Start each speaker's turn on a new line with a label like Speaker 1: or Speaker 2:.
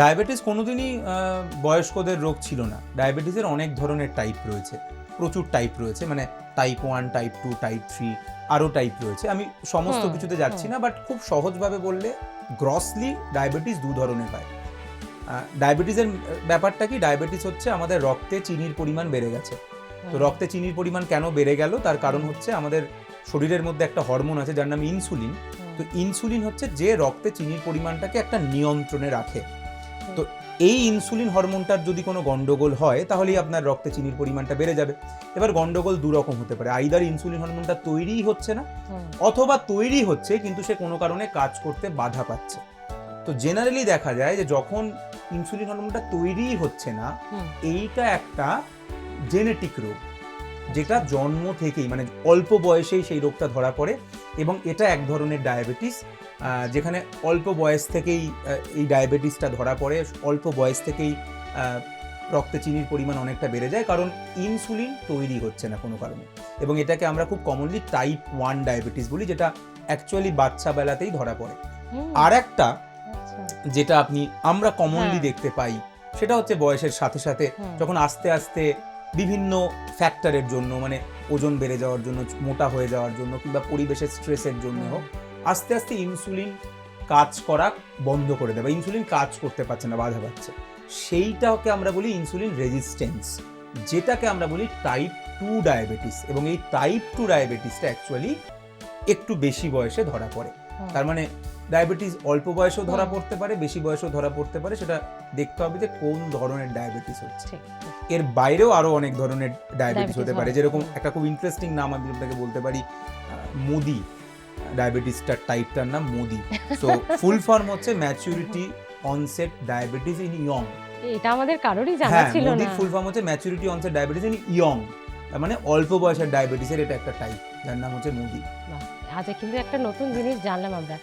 Speaker 1: Diabetes কোনোদিনই বয়স্কদের রোগ ছিল না। ডায়াবেটিসের অনেক ধরনের টাইপ রয়েছে, প্রচুর টাইপ রয়েছে, মানে টাইপ 1, টাইপ 2, টাইপ 3 আরও টাইপ রয়েছে। আমি সমস্ত কিছুতে যাচ্ছি না, বাট খুব সহজভাবে বললে গ্রসলি ডায়াবেটিস দু ধরনের হয়। ডায়াবেটিসের ব্যাপারটা কি, ডায়াবেটিস হচ্ছে আমাদের রক্তে চিনির পরিমাণ বেড়ে গেছে। তো রক্তে চিনির পরিমাণ কেন বেড়ে গেল, তার কারণ হচ্ছে আমাদের শরীরের মধ্যে একটা হরমোন আছে যার নাম ইনসুলিন। তো ইনসুলিন হচ্ছে যে রক্তে চিনির পরিমাণটাকে একটা নিয়ন্ত্রণে রাখে। তো এই ইনসুলিন হরমোনটার যদি কোনো গন্ডগোল হয় তাহলেই আপনার রক্তে চিনির পরিমাণটা বেড়ে যাবে। এবার গন্ডগোল দু রকম হতে পারে, আইদার ইনসুলিন হরমোনটা তৈরিই হচ্ছে না, অথবা তৈরি হচ্ছে কিন্তু সে কোনো কারণে কাজ করতে বাধা পাচ্ছে। তো জেনারেলি দেখা যায় যে যখন ইনসুলিন হরমোনটা তৈরিই হচ্ছে না, এইটা একটা জেনেটিক রোগ, যেটা জন্ম থেকেই মানে অল্প বয়সেই সেই রোগটা ধরা পড়ে। এবং এটা এক ধরনের ডায়াবেটিস, যেখানে অল্প বয়স থেকেই এই ডায়াবেটিসটা ধরা পড়ে, অল্প বয়স থেকেই রক্তে চিনির পরিমাণ অনেকটা বেড়ে যায়, কারণ ইনসুলিন তৈরি হচ্ছে না কোনো কারণে। এবং এটাকে আমরা খুব কমনলি টাইপ 1 ডায়াবেটিস বলি, যেটা অ্যাকচুয়ালি বাচ্চা বেলাতেই ধরা পড়ে। আর একটা যেটা আমরা কমনলি দেখতে পাই, সেটা হচ্ছে বয়সের সাথে সাথে যখন আস্তে আস্তে বিভিন্ন ফ্যাক্টরের জন্য, মানে ওজন বেড়ে যাওয়ার জন্য, মোটা হয়ে যাওয়ার জন্য, কিংবা পরিবেশের স্ট্রেসের জন্য হোক, আস্তে আস্তে ইনসুলিন কাজ করা বন্ধ করে দেয় বা ইনসুলিন কাজ করতে পারছে না, বাধা পাচ্ছে, সেইটাকে আমরা বলি ইনসুলিন রেজিস্ট্যান্স, যেটাকে আমরা বলি টাইপ 2 ডায়াবেটিস। এবং এই টাইপ 2 ডায়াবেটিসটা অ্যাকচুয়ালি একটু বেশি বয়সে ধরা পড়ে। তার মানে ডায়াবেটিস অল্প বয়সেও ধরা পড়তে পারে, বেশি বয়সেও ধরা পড়তে পারে, সেটা দেখতে হবে যে কোন ধরনের ডায়াবেটিস হচ্ছে। এর বাইরেও আরো অনেক ধরনের ডায়াবেটিস হতে পারে, যেরকম একটা খুব ইন্টারেস্টিং নাম আমি আপনাকে বলতে পারি, মোদি ডায়াবেটিসটার টাইপটার নাম মোদি। সো ফুল ফর্ম হচ্ছে maturity onset diabetes in young.
Speaker 2: এটা আমাদের কারোরই জানা ছিল না।
Speaker 1: মোদির ফুল ফর্ম হচ্ছে maturity onset diabetes in young, মানে অল্প বয়সের ডায়াবেটিসের এটা একটা টাইপ, যার নাম হচ্ছে মোদি।
Speaker 2: আজ কিন্তু একটা নতুন জিনিস জানলাম আমরা।